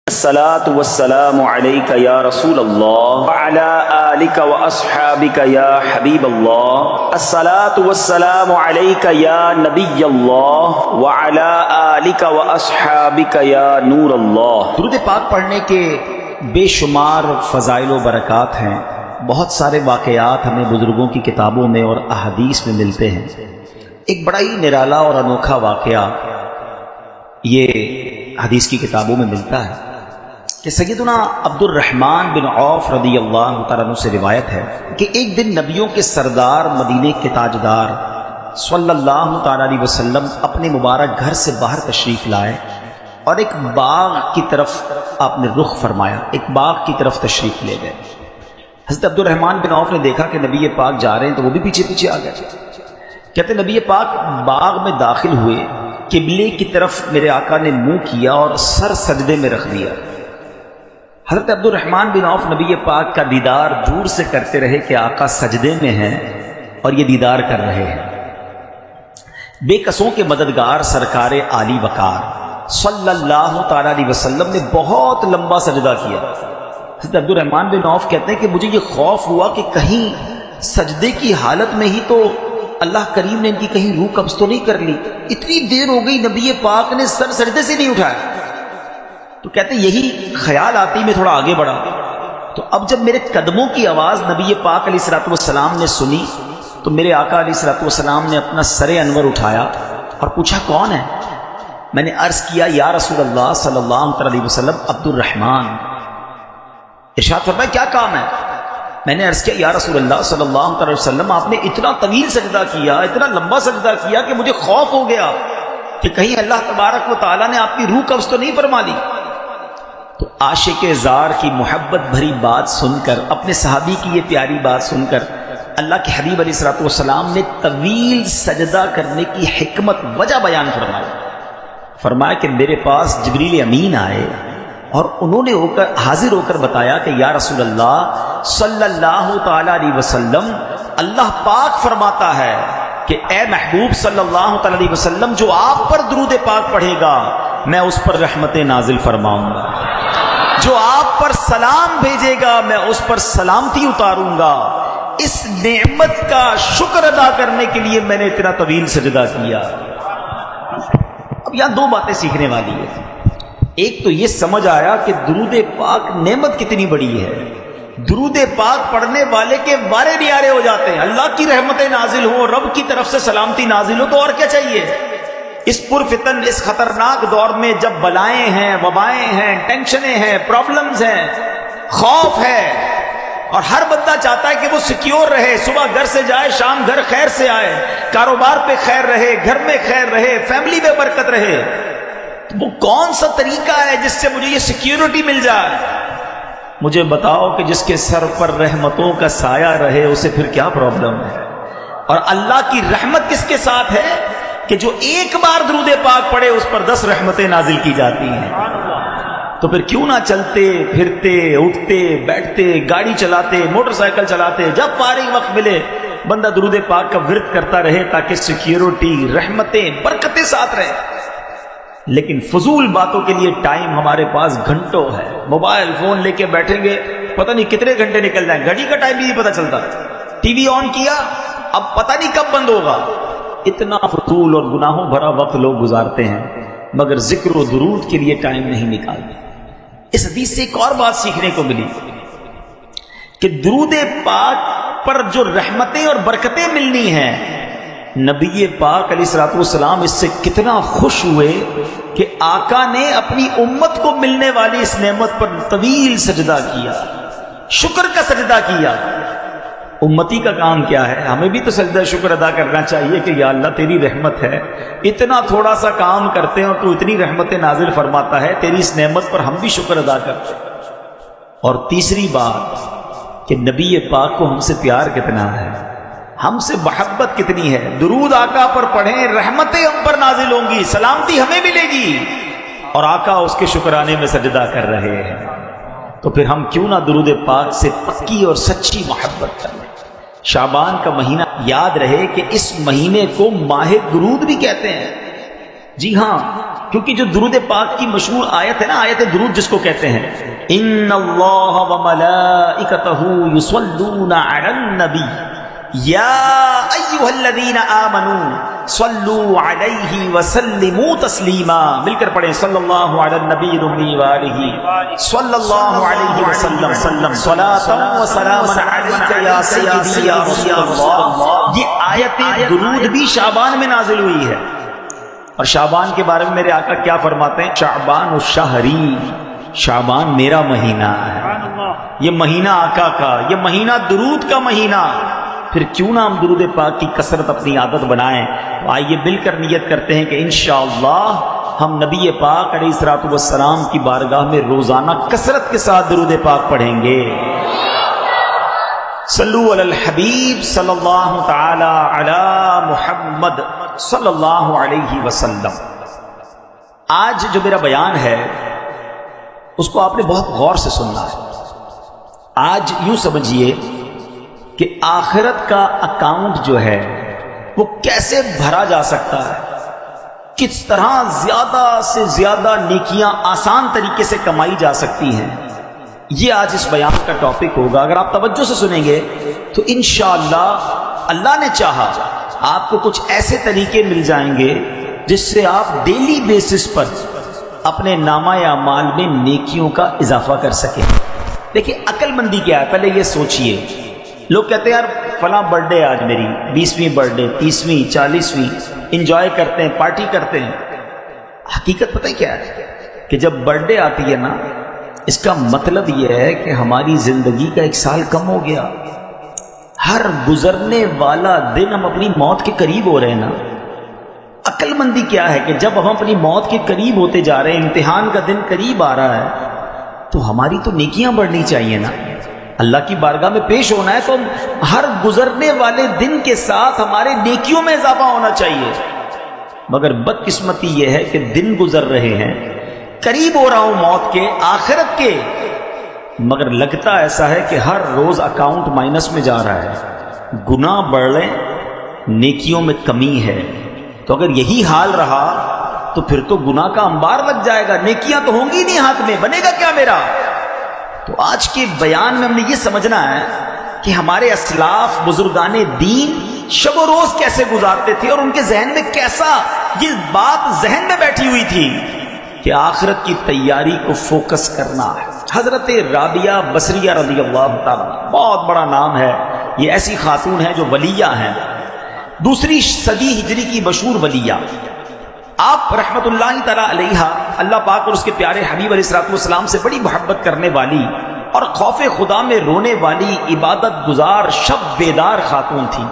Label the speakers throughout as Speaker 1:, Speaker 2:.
Speaker 1: الصلاة والسلام عليك يا رسول الله وعلى آلك وأصحابك يا حبيب الله. الصلاة والسلام عليك يا نبي الله وعلى آلك وأصحابك يا نور الله.
Speaker 2: درود پاک پڑھنے کے بے شمار فضائل و برکات ہیں. بہت سارے واقعات ہمیں بزرگوں کی کتابوں میں اور احادیث میں ملتے ہیں. ایک بڑا ہی نرالا اور انوکھا واقعہ یہ حدیث کی کتابوں میں ملتا ہے کہ سیدنا عبد الرحمن بن عوف رضی اللہ تعالیٰ عنہ سے روایت ہے کہ ایک دن نبیوں کے سردار مدینے کے تاجدار صلی اللہ تعالیٰ علیہ وسلم اپنے مبارک گھر سے باہر تشریف لائے اور ایک باغ کی طرف آپ نے رخ فرمایا، ایک باغ کی طرف تشریف لے گئے. حضرت عبد الرحمن بن عوف نے دیکھا کہ نبی پاک جا رہے ہیں تو وہ بھی پیچھے پیچھے آ گئے. کہتے نبی پاک باغ میں داخل ہوئے، قبلے کی طرف میرے آقا نے منہ کیا اور سر سجدے میں رکھ دیا. حضرت عبد الرحمن بن عوف نبی پاک کا دیدار دور سے کرتے رہے کہ آقا سجدے میں ہیں اور یہ دیدار کر رہے ہیں. بے قصوں کے مددگار سرکار عالی وقار صلی اللہ تعالی علیہ وسلم نے بہت لمبا سجدہ کیا. حضرت عبد الرحمن بن عوف کہتے ہیں کہ مجھے یہ خوف ہوا کہ کہیں سجدے کی حالت میں ہی تو اللہ کریم نے ان کی کہیں روح قبض تو نہیں کر لی. اتنی دیر ہو گئی نبی پاک نے سر سجدے سے نہیں اٹھایا. تو کہتے یہی خیال آتی میں تھوڑا آگے بڑھا تو اب جب میرے قدموں کی آواز نبی پاک علیہ الصلوۃ والسلام نے سنی تو میرے آقا علیہ الصلوۃ والسلام نے اپنا سر انور اٹھایا اور پوچھا کون ہے. میں نے عرض کیا یا رسول اللہ صلی اللہ علیہ وسلم عبد الرحمن. ارشاد فرمایا کیا کام ہے. میں نے عرض کیا یا رسول اللہ صلی اللہ علیہ وسلم آپ نے اتنا طویل سجدہ کیا، اتنا لمبا سجدہ کیا کہ مجھے خوف ہو گیا کہ کہیں اللہ تبارک و تعالیٰ نے آپ کی روح قبض تو نہیں فرما لی. تو عاشق زار کی محبت بھری بات سن کر، اپنے صحابی کی یہ پیاری بات سن کر اللہ کے حبیب علیہ الصلوۃ والسلام نے طویل سجدہ کرنے کی حکمت وجہ بیان فرمایا کہ میرے پاس جبریل امین آئے اور انہوں نے حاضر ہو کر بتایا کہ یا رسول اللہ صلی اللہ تعالی علیہ وسلم اللہ پاک فرماتا ہے کہ اے محبوب صلی اللہ تعالی علیہ وسلم جو آپ پر درود پاک پڑھے گا میں اس پر رحمت نازل فرماؤں گا، جو آپ پر سلام بھیجے گا میں اس پر سلامتی اتاروں گا. اس نعمت کا شکر ادا کرنے کے لیے میں نے اتنا طویل سجدہ کیا. اب یہاں دو باتیں سیکھنے والی ہے. ایک تو یہ سمجھ آیا کہ درود پاک نعمت کتنی بڑی ہے. درود پاک پڑھنے والے کے وارے نیارے ہو جاتے ہیں. اللہ کی رحمتیں نازل ہو، رب کی طرف سے سلامتی نازل ہو تو اور کیا چاہیے. اس پرفتن اس خطرناک دور میں جب بلائیں ہیں، وبائیں ہیں، ٹینشنیں ہیں، پرابلمز ہیں، خوف ہے اور ہر بندہ چاہتا ہے کہ وہ سیکیور رہے، صبح گھر سے جائے شام گھر خیر سے آئے، کاروبار پہ خیر رہے، گھر میں خیر رہے، فیملی میں برکت رہے. وہ کون سا طریقہ ہے جس سے مجھے یہ سیکیورٹی مل جائے؟ مجھے بتاؤ کہ جس کے سر پر رحمتوں کا سایہ رہے اسے پھر کیا پرابلم ہے. اور اللہ کی رحمت کس کے ساتھ ہے کہ جو ایک بار درود پاک پڑھے اس پر 10 رحمتیں نازل کی جاتی ہیں. تو پھر کیوں نہ چلتے پھرتے اٹھتے بیٹھتے گاڑی چلاتے موٹر سائیکل چلاتے جب فارغ وقت ملے بندہ درود پاک کا ورد کرتا رہے تاکہ سیکیورٹی رحمتیں برکتیں ساتھ رہے. لیکن فضول باتوں کے لیے ٹائم ہمارے پاس گھنٹوں ہے. موبائل فون لے کے بیٹھیں گے پتہ نہیں کتنے گھنٹے نکل جائیں، گھڑی کا ٹائم بھی نہیں پتہ چلتا. ٹی وی آن کیا اب پتہ نہیں کب بند ہوگا. اتنا فضول اور گناہوں بھرا وقت لوگ گزارتے ہیں مگر ذکر و درود کے لیے ٹائم نہیں نکالتے. اس حدیث سے ایک اور بات سیکھنے کو ملی کہ درود پاک پر جو رحمتیں اور برکتیں ملنی ہیں نبی پاک علیہ الصلوۃ والسلام اس سے کتنا خوش ہوئے کہ آقا نے اپنی امت کو ملنے والی اس نعمت پر طویل سجدہ کیا، شکر کا سجدہ کیا. امتی کا کام کیا ہے؟ ہمیں بھی تو سجدہ شکر ادا کرنا چاہیے کہ یا اللہ تیری رحمت ہے، اتنا تھوڑا سا کام کرتے ہیں اور تو اتنی رحمتیں نازل فرماتا ہے، تیری اس نعمت پر ہم بھی شکر ادا کرتے ہیں. اور تیسری بات کہ نبی پاک کو ہم سے پیار کتنا ہے، ہم سے محبت کتنی ہے. درود آقا پر پڑھیں رحمتیں ہم پر نازل ہوں گی، سلامتی ہمیں ملے گی اور آقا اس کے شکرانے میں سجدہ کر رہے ہیں. تو پھر ہم کیوں نہ درود پاک سے پکی اور سچی محبت کریں. شعبان کا مہینہ یاد رہے کہ اس مہینے کو ماہ درود بھی کہتے ہیں. جی ہاں، کیونکہ جو درود پاک کی مشہور آیت ہے نا، آیت درود جس کو کہتے ہیں، ان اللہ وملائکتہ یصلون علی النبی یا ایھا الذین آمنوا صلوا علیہ وسلموا تسلیما، مل کر پڑھیں، صلی اللہ علی النبی الامی وآلہ صلی اللہ علیہ وسلم صلاۃ و سلام علیک یا سیدی یا رسول اللہ۔ یہ آیت درود بھی شعبان میں نازل ہوئی ہے، اور شعبان کے بارے میں میرے آقا کیا فرماتے ہیں؟ شعبان الشہری، شعبان میرا مہینہ ہے، یہ مہینہ آقا کا، یہ مہینہ درود کا مہینہ۔ پھر کیوں نہ ہم درود پاک کی کثرت اپنی عادت بنائیں؟ تو آئیے مل کر نیت کرتے ہیں کہ انشاءاللہ ہم نبی پاک علیہ الصلوۃ والسلام کی بارگاہ میں روزانہ کثرت کے ساتھ درود پاک پڑھیں گے۔ صلو علی الحبیب صلی اللہ تعالی علی محمد صلی اللہ علیہ وسلم۔ آج جو میرا بیان ہے اس کو آپ نے بہت غور سے سننا ہے۔ آج یوں سمجھیے کہ آخرت کا اکاؤنٹ جو ہے وہ کیسے بھرا جا سکتا ہے، کس طرح زیادہ سے زیادہ نیکیاں آسان طریقے سے کمائی جا سکتی ہیں، یہ آج اس بیان کا ٹاپک ہوگا۔ اگر آپ توجہ سے سنیں گے تو انشاءاللہ اللہ نے چاہا آپ کو کچھ ایسے طریقے مل جائیں گے جس سے آپ ڈیلی بیسس پر اپنے نامہ اعمال میں نیکیوں کا اضافہ کر سکیں۔ دیکھیں عقل مندی کیا ہے، پہلے یہ سوچئے۔ لوگ کہتے ہیں یار فلاں برتھ ڈے آج میری، 20ویں برتھ ڈے، 30ویں، 40ویں، انجوائے کرتے ہیں، پارٹی کرتے ہیں۔ حقیقت پتہ کیا ہے کہ جب برتھ ڈے آتی ہے نا، اس کا مطلب یہ ہے کہ ہماری زندگی کا 1 سال کم ہو گیا۔ ہر گزرنے والا دن ہم اپنی موت کے قریب ہو رہے ہیں نا۔ عقل مندی کیا ہے کہ جب ہم اپنی موت کے قریب ہوتے جا رہے ہیں، امتحان کا دن قریب آ رہا ہے، تو ہماری تو نیکیاں بڑھنی چاہیے نا۔ اللہ کی بارگاہ میں پیش ہونا ہے تو ہر گزرنے والے دن کے ساتھ ہمارے نیکیوں میں اضافہ ہونا چاہیے۔ مگر بدقسمتی یہ ہے کہ دن گزر رہے ہیں، قریب ہو رہا ہوں موت کے، آخرت کے، مگر لگتا ایسا ہے کہ ہر روز اکاؤنٹ مائنس میں جا رہا ہے، گناہ بڑھ رہے، نیکیوں میں کمی ہے۔ تو اگر یہی حال رہا تو پھر تو گناہ کا انبار لگ جائے گا، نیکیاں تو ہوں گی نہیں ہاتھ میں، بنے گا کیا میرا؟ تو آج کے بیان میں ہم نے یہ سمجھنا ہے کہ ہمارے اسلاف بزرگان دین شب و روز کیسے گزارتے تھے، اور ان کے ذہن میں کیسا یہ بات ذہن میں بیٹھی ہوئی تھی کہ آخرت کی تیاری کو فوکس کرنا ہے۔ حضرت رابعہ بصریہ رضی اللہ تعالیٰ، بہت بڑا نام ہے، یہ ایسی خاتون ہے جو ولیہ ہیں، 2 صدی ہجری کی مشہور ولیہ۔ آپ رحمت اللہ تعالیٰ علیہ، اللہ پاک اور اس کے پیارے حبیب علیہ السلام سے بڑی محبت کرنے والی اور خوف خدا میں رونے والی، عبادت گزار، شب بیدار خاتون تھی۔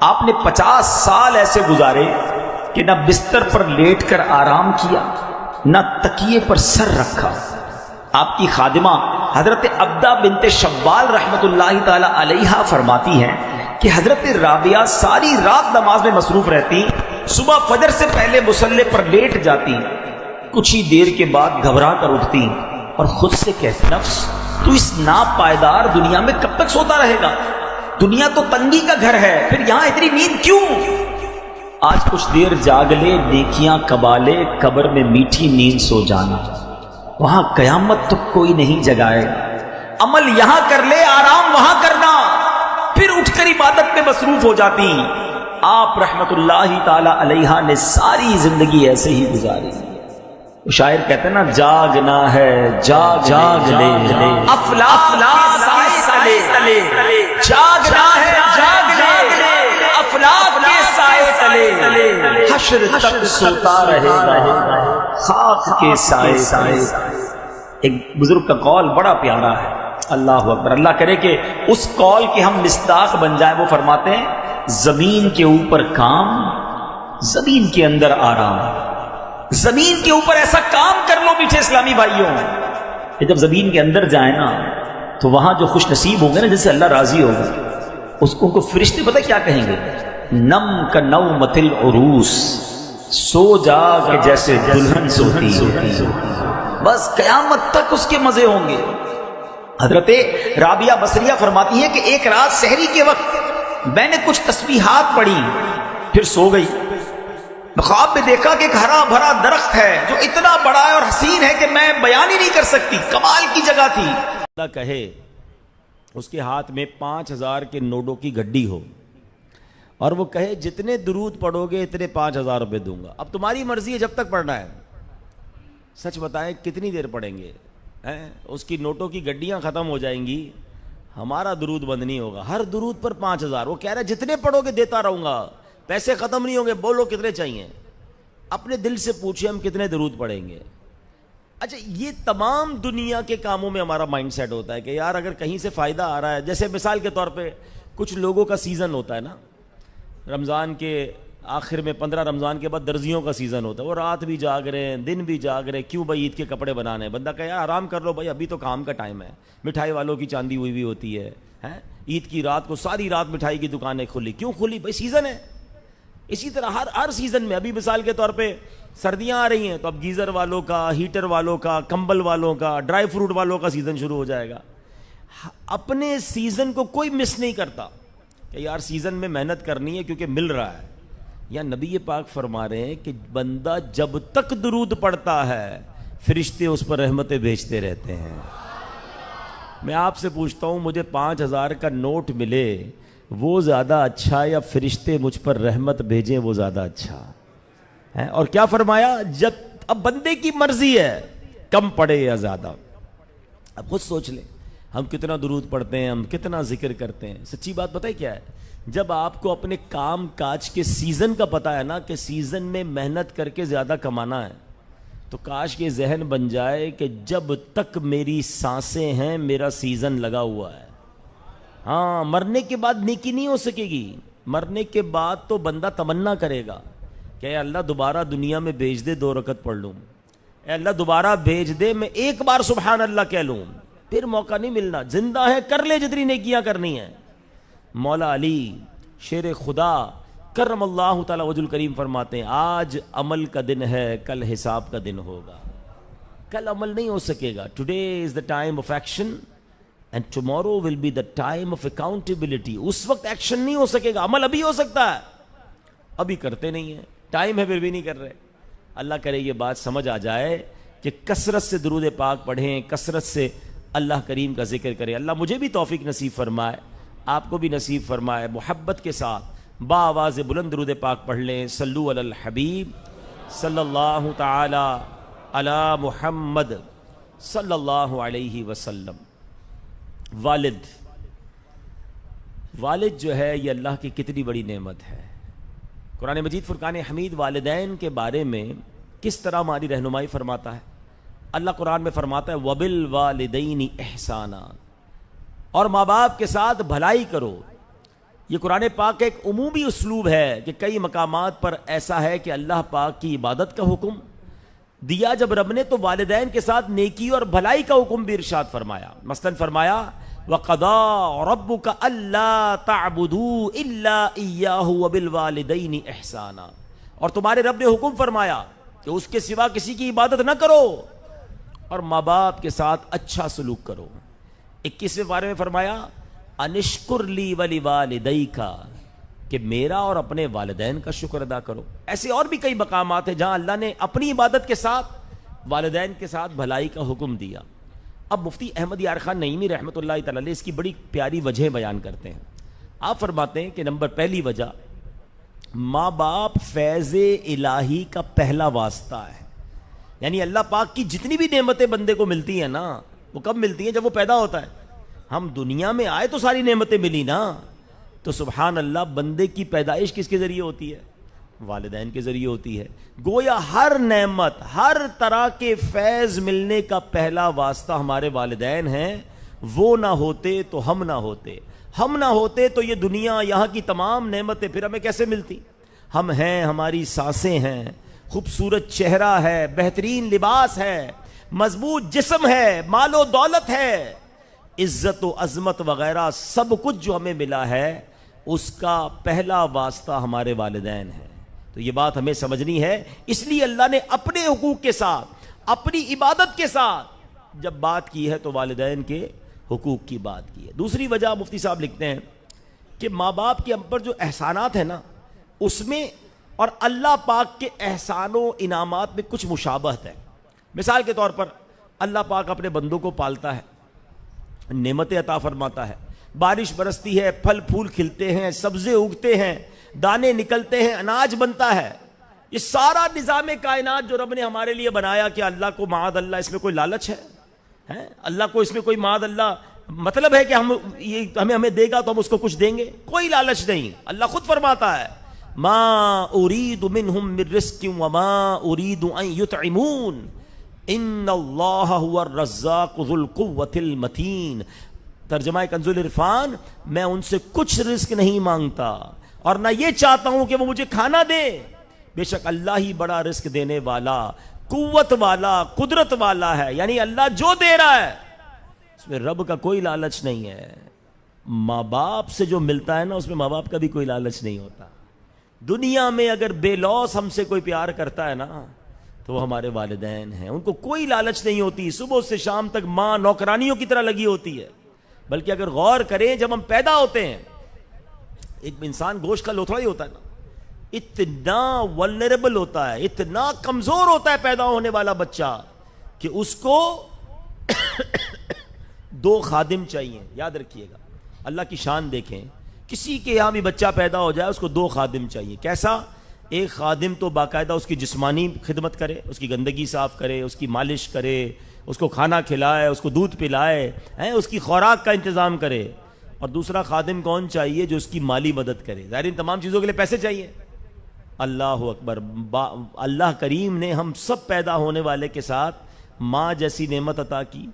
Speaker 2: آپ نے 50 سال ایسے گزارے کہ نہ بستر پر لیٹ کر آرام کیا، نہ تکیے پر سر رکھا۔ آپ کی خادمہ حضرت عبدہ بنت شبال رحمت اللہ تعالیٰ علیہ فرماتی ہیں کہ حضرت رابعہ ساری رات نماز میں مصروف رہتی، صبح فجر سے پہلے مصلی پر لیٹ جاتی، کچھ ہی دیر کے بعد گھبرا کر اٹھتی اور خود سے کہتی، نفس تو اس ناپائیدار دنیا میں کب تک سوتا رہے گا؟ دنیا تو تنگی کا گھر ہے، پھر یہاں اتنی نیند کیوں؟ آج کچھ دیر جاگ لے، نیکیاں کما لے، قبر میں میٹھی نیند سو جانا، وہاں قیامت تو کوئی نہیں جگائے گا۔ عمل یہاں کر لے، آرام وہاں کرنا، پھر اٹھ کر عبادت میں مصروف ہو جاتی۔ آپ رحمت اللہ تعالی علیہ نے ساری زندگی ایسے ہی گزاری۔ وہ شاعر کہتے ہیں نا، جاگنا ہے جاگ لے، افلاک سائے تلے، جاگنا ہے جاگ لے، افلاک کے سائے تلے، حشر تک سوتا رہے گا خاک کے سائے تلے۔ ایک بزرگ کا قول بڑا پیارا ہے، اللہ اکبر، اللہ کرے کہ اس قول کے ہم مصداق بن جائیں۔ وہ فرماتے ہیں، زمین کے اوپر کام، زمین کے اندر آرام۔ زمین کے اوپر ایسا کام کر لو میٹھے اسلامی بھائیوں کہ جب زمین کے اندر جائیں نا تو وہاں جو خوش نصیب ہوں گے نا، جس سے اللہ راضی ہوگا، اس کو فرشتے پتہ کیا کہیں گے؟ نم کا نومۃ العروس، سو جا کہ جیسے دلہن سوتی۔ بس قیامت تک اس کے مزے ہوں گے۔ حضرت رابعہ بصریہ فرماتی ہے کہ ایک رات سحری کے وقت میں نے کچھ تسبیحات پڑھی، پھر سو گئی۔ خواب میں دیکھا کہ ایک ہرا بھرا درخت ہے جو اتنا بڑا ہے اور حسین ہے کہ میں بیان ہی نہیں کر سکتی، کمال کی جگہ تھی۔ اللہ کہے اس کے ہاتھ میں 5000 کے نوٹوں کی گڈی ہو اور وہ کہے جتنے درود پڑھو گے اتنے 5000 روپے دوں گا۔ اب تمہاری مرضی ہے جب تک پڑھنا ہے، سچ بتائیں کتنی دیر پڑھیں گے؟ اس کی نوٹوں کی گڈیاں ختم ہو جائیں گی، ہمارا درود بند نہیں ہوگا، ہر درود پر 5000۔ وہ کہہ رہا ہے جتنے پڑھو گے دیتا رہوں گا، پیسے ختم نہیں ہوں گے، بولو کتنے چاہیے۔ اپنے دل سے پوچھیں ہم کتنے درود پڑھیں گے۔ اچھا، یہ تمام دنیا کے کاموں میں ہمارا مائنڈ سیٹ ہوتا ہے کہ یار اگر کہیں سے فائدہ آ رہا ہے، جیسے مثال کے طور پہ کچھ لوگوں کا سیزن ہوتا ہے نا، رمضان کے آخر میں 15 رمضان کے بعد درزیوں کا سیزن ہوتا ہے، وہ رات بھی جاگ رہے ہیں دن بھی جاگ رہے ہیں، کیوں بھائی عید کے کپڑے بنانے ہیں؟ بندہ کہے یار آرام کر لو بھائی، ابھی تو کام کا ٹائم ہے۔ مٹھائی والوں کی چاندی ہوئی بھی ہوتی ہے، عید کی رات کو ساری رات مٹھائی کی دکانیں کھلی، کیوں کھلی بھائی؟ سیزن ہے۔ اسی طرح ہر سیزن میں، ابھی مثال کے طور پہ سردیاں آ رہی ہیں تو اب گیزر والوں کا، ہیٹر والوں کا، کمبل والوں کا، ڈرائی فروٹ والوں کا سیزن شروع ہو جائے گا۔ اپنے سیزن کو کوئی مس نہیں کرتا کہ یار سیزن میں محنت کرنی ہے کیونکہ مل رہا ہے۔ یا نبی پاک فرما رہے ہیں کہ بندہ جب تک درود پڑھتا ہے فرشتے اس پر رحمتیں بھیجتے رہتے ہیں۔ میں آپ سے پوچھتا ہوں، مجھے 5000 کا نوٹ ملے وہ زیادہ اچھا یا فرشتے مجھ پر رحمت بھیجیں وہ زیادہ اچھا ہے؟ اور کیا فرمایا؟ جب اب بندے کی مرضی ہے کم پڑھے یا زیادہ۔ اب خود سوچ لیں ہم کتنا درود پڑھتے ہیں، ہم کتنا ذکر کرتے ہیں۔ سچی بات پتہ ہے کیا ہے؟ جب آپ کو اپنے کام کاج کے سیزن کا پتہ ہے نا کہ سیزن میں محنت کر کے زیادہ کمانا ہے، تو کاش یہ ذہن بن جائے کہ جب تک میری سانسیں ہیں میرا سیزن لگا ہوا ہے۔ ہاں، مرنے کے بعد نیکی نہیں ہو سکے گی، مرنے کے بعد تو بندہ تمنا کرے گا کہ اے اللہ دوبارہ دنیا میں بھیج دے، 2 رکعت پڑھ لوں، اے اللہ دوبارہ بھیج دے میں ایک بار سبحان اللہ کہہ لوں۔ پھر موقع نہیں ملنا، زندہ ہے کر لے جتنی نیکیاں کرنی ہیں۔ مولا علی شیر خدا کرم اللہ تعالی وجہ الکریم فرماتے ہیں آج عمل کا دن ہے، کل حساب کا دن ہوگا۔ کل عمل نہیں ہو سکے گا۔ Today is the time of action and tomorrow will be the time of accountability. اس وقت ایکشن نہیں ہو سکے گا، عمل ابھی ہو سکتا ہے، ابھی کرتے نہیں ہیں، ٹائم ہے پھر بھی نہیں کر رہے۔ اللہ کرے یہ بات سمجھ آ جائے کہ کثرت سے درود پاک پڑھیں، کثرت سے اللہ کریم کا ذکر کریں۔ اللہ مجھے بھی توفیق نصیب فرمائے، آپ کو بھی نصیب فرمائے۔ محبت کے ساتھ با آواز بلند درود پاک پڑھ لیں۔ صلو علی الحبیب صلی اللہ تعالی علی محمد صلی اللہ علیہ وسلم۔ والد جو ہے یہ اللہ کی کتنی بڑی نعمت ہے۔ قرآن مجید فرقان حمید والدین کے بارے میں کس طرح ہماری رہنمائی فرماتا ہے۔ اللہ قرآن میں فرماتا ہے وَبِالْوَالِدَيْنِ إِحْسَانًا، اور ماں باپ کے ساتھ بھلائی کرو۔ یہ قرآن پاک کا ایک عمومی اسلوب ہے کہ کئی مقامات پر ایسا ہے کہ اللہ پاک کی عبادت کا حکم دیا جب رب نے، تو والدین کے ساتھ نیکی اور بھلائی کا حکم بھی ارشاد فرمایا۔ مثلاً فرمایا وَقَضَىٰ رَبُّكَ أَلَّا تَعْبُدُوا إِلَّا إِيَّاهُ وَبِالْوَالِدَيْنِ إِحْسَانًا، اور تمہارے رب نے حکم فرمایا کہ اس کے سوا کسی کی عبادت نہ کرو اور ماں باپ کے ساتھ اچھا سلوک کرو۔ 21ویں پارے میں فرمایا انشکر لی ولوالدیک، کہ میرا اور اپنے والدین کا شکر ادا کرو۔ ایسے اور بھی کئی مقامات ہیں جہاں اللہ نے اپنی عبادت کے ساتھ والدین کے ساتھ بھلائی کا حکم دیا۔ اب مفتی احمد یار خان نعیمی رحمۃ اللہ تعالی علیہ اس کی بڑی پیاری وجہ بیان کرتے ہیں۔ آپ فرماتے ہیں کہ نمبر پہلی وجہ، ماں باپ فیض الہی کا پہلا واسطہ ہے۔ یعنی اللہ پاک کی جتنی بھی نعمتیں بندے کو ملتی ہیں نا، وہ کب ملتی ہیں؟ جب وہ پیدا ہوتا ہے۔ ہم دنیا میں آئے تو ساری نعمتیں ملی نا، تو سبحان اللہ بندے کی پیدائش کس کے ذریعے ہوتی ہے؟ والدین کے ذریعے ہوتی ہے۔ گویا ہر نعمت، ہر طرح کے فیض ملنے کا پہلا واسطہ ہمارے والدین ہیں۔ وہ نہ ہوتے تو ہم نہ ہوتے، ہم نہ ہوتے تو یہ دنیا، یہاں کی تمام نعمتیں پھر ہمیں کیسے ملتی؟ ہم ہیں، ہماری سانسیں ہیں، خوبصورت چہرہ ہے، بہترین لباس ہے، مضبوط جسم ہے، مال و دولت ہے، عزت و عظمت وغیرہ سب کچھ جو ہمیں ملا ہے، اس کا پہلا واسطہ ہمارے والدین ہے۔ تو یہ بات ہمیں سمجھنی ہے۔ اس لیے اللہ نے اپنے حقوق کے ساتھ، اپنی عبادت کے ساتھ جب بات کی ہے تو والدین کے حقوق کی بات کی ہے۔ دوسری وجہ مفتی صاحب لکھتے ہیں کہ ماں باپ کے ہم پر جو احسانات ہیں نا، اس میں
Speaker 3: اور اللہ پاک کے احسان و انعامات میں کچھ مشابہت ہے. مثال کے طور پر اللہ پاک اپنے بندوں کو پالتا ہے، نعمتیں عطا فرماتا ہے، بارش برستی ہے، پھل پھول کھلتے ہیں، سبزے اگتے ہیں، دانے نکلتے ہیں، اناج بنتا ہے. یہ سارا نظام کائنات جو رب نے ہمارے لیے بنایا، کہ اللہ کو معاذ اللہ اس میں کوئی لالچ ہے؟ اللہ کو اس میں کوئی معاذ اللہ مطلب ہے کہ ہمیں دے گا تو ہم اس کو کچھ دیں گے؟ کوئی لالچ نہیں. اللہ خود فرماتا ہے ما اريد منهم من رزق وما اريد ان يطعمون ان اللہ هو الرزاق ذو القوة المتین. ترجمہ کنز العرفان، میں ان سے کچھ رزق نہیں مانگتا اور نہ یہ چاہتا ہوں کہ وہ مجھے کھانا دے. بے شک اللہ ہی بڑا رزق دینے والا، قوت والا، قدرت والا ہے. یعنی اللہ جو دے رہا ہے اس میں رب کا کوئی لالچ نہیں ہے. ماں باپ سے جو ملتا ہے نا، اس میں ماں باپ کا بھی کوئی لالچ نہیں ہوتا. دنیا میں اگر بے لوث ہم سے کوئی پیار کرتا ہے نا تو وہ ہمارے والدین ہیں. ان کو کوئی لالچ نہیں ہوتی. صبح سے شام تک ماں نوکرانیوں کی طرح لگی ہوتی ہے. بلکہ اگر غور کریں، جب ہم پیدا ہوتے ہیں، ایک انسان گوشت کا لوتھڑا ہی ہوتا ہے نا، اتنا ولنریبل ہوتا ہے، اتنا کمزور ہوتا ہے پیدا ہونے والا بچہ کہ اس کو 2 خادم چاہیے. یاد رکھیے گا، اللہ کی شان دیکھیں. کسی کے یہاں بھی بچہ پیدا ہو جائے، اس کو 2 خادم چاہیے. کیسا؟ ایک خادم تو باقاعدہ اس کی جسمانی خدمت کرے، اس کی گندگی صاف کرے، اس کی مالش کرے، اس کو کھانا کھلائے، اس کو دودھ پلائے، اس کی خوراک کا انتظام کرے. اور دوسرا خادم کون چاہیے؟ جو اس کی مالی مدد کرے. ظاہر ان تمام چیزوں کے لیے پیسے چاہیے. اللہ اکبر. اللہ کریم نے ہم سب پیدا ہونے والے کے ساتھ ماں جیسی نعمت عطا کی،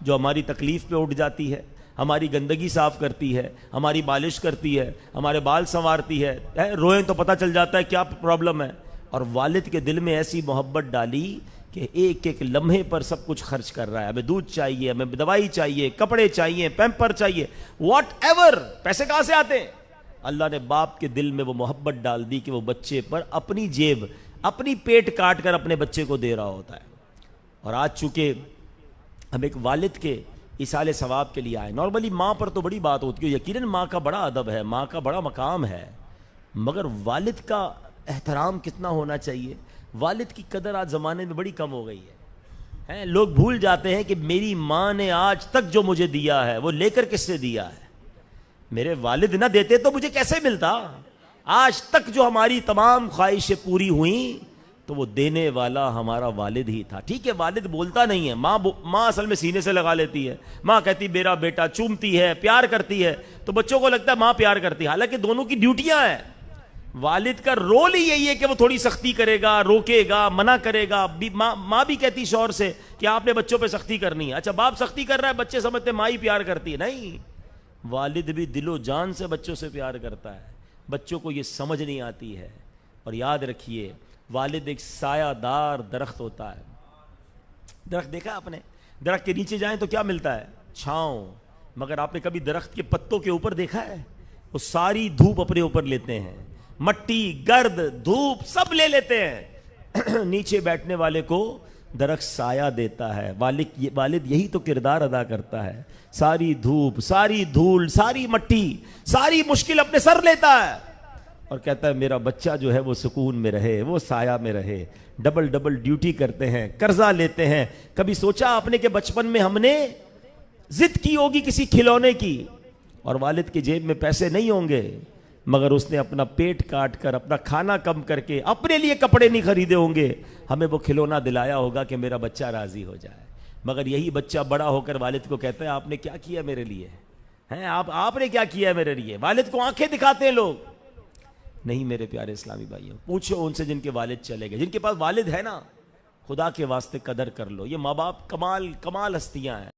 Speaker 3: جو ہماری تکلیف پہ اٹھ جاتی ہے، ہماری گندگی صاف کرتی ہے، ہماری مالش کرتی ہے، ہمارے بال سنوارتی ہے. روئیں تو پتہ چل جاتا ہے کیا پرابلم ہے. اور والد کے دل میں ایسی محبت ڈالی کہ ایک ایک لمحے پر سب کچھ خرچ کر رہا ہے. ہمیں دودھ چاہیے، ہمیں دوائی چاہیے، کپڑے چاہیے، پیمپر چاہیے، واٹ ایور. پیسے کہاں سے آتے ہیں؟ اللہ نے باپ کے دل میں وہ محبت ڈال دی کہ وہ بچے پر اپنی جیب، اپنی پیٹ کاٹ کر اپنے بچے کو دے رہا ہوتا ہے. اور آج چونکہ ہم ایک والد کے ایصال ثواب کے لیے آئے، نارملی ماں پر تو بڑی بات ہوتی ہے، یقیناً ماں کا بڑا ادب ہے، ماں کا بڑا مقام ہے، مگر والد کا احترام کتنا ہونا چاہیے. والد کی قدر آج زمانے میں بڑی کم ہو گئی ہے. لوگ بھول جاتے ہیں کہ میری ماں نے آج تک جو مجھے دیا ہے وہ لے کر کس سے دیا ہے. میرے والد نہ دیتے تو مجھے کیسے ملتا. آج تک جو ہماری تمام خواہشیں پوری ہوئیں تو وہ دینے والا ہمارا والد ہی تھا. ٹھیک ہے والد بولتا نہیں ہے، ماں اصل میں سینے سے لگا لیتی ہے. ماں کہتی میرا بیٹا، چومتی ہے، پیار کرتی ہے، تو بچوں کو لگتا ہے ماں پیار کرتی ہے. حالانکہ دونوں کی ڈیوٹیاں ہیں. والد کا رول ہی یہی ہے کہ وہ تھوڑی سختی کرے گا، روکے گا، منع کرے گا. ماں بھی کہتی شوہر سے کہ آپ نے بچوں پہ سختی کرنی ہے. اچھا باپ سختی کر رہا ہے، بچے سمجھتے ماں ہی پیار کرتی ہے. نہیں، والد بھی دل و جان سے بچوں سے پیار کرتا ہے. بچوں کو یہ سمجھ نہیں آتی ہے. اور یاد رکھیے، والد ایک سایہ دار درخت ہوتا ہے. درخت دیکھا آپ نے؟ درخت کے نیچے جائیں تو کیا ملتا ہے؟ چھاؤں. مگر آپ نے کبھی درخت کے پتوں کے اوپر دیکھا ہے؟ وہ ساری دھوپ اپنے اوپر لیتے ہیں، مٹی، گرد، دھوپ سب لے لیتے ہیں. نیچے بیٹھنے والے کو درخت سایہ دیتا ہے. والد یہی تو کردار ادا کرتا ہے. ساری دھوپ، ساری دھول، ساری مٹی، ساری مشکل اپنے سر لیتا ہے اور کہتا ہے میرا بچہ جو ہے وہ سکون میں رہے، وہ سایہ میں رہے. ڈبل ڈبل ڈیوٹی کرتے ہیں، قرضہ لیتے ہیں. کبھی سوچا آپ نے کہ بچپن میں ہم نے ضد کی ہوگی کسی کھلونے کی اور والد کی جیب میں پیسے نہیں ہوں گے، مگر اس نے اپنا پیٹ کاٹ کر، اپنا کھانا کم کر کے، اپنے لیے کپڑے نہیں خریدے ہوں گے، ہمیں وہ کھلونا دلایا ہوگا کہ میرا بچہ راضی ہو جائے. مگر یہی بچہ بڑا ہو کر والد کو کہتا ہے آپ نے کیا کیا میرے لیے ہیں؟ آپ نے کیا کیا میرے لیے؟ والد کو آنکھیں دکھاتے ہیں لوگ. نہیں میرے پیارے اسلامی بھائیوں، پوچھو ان سے جن کے والد چلے گئے. جن کے پاس والد ہے نا، خدا کے واسطے قدر کر لو. یہ ماں باپ کمال ہستیاں ہیں.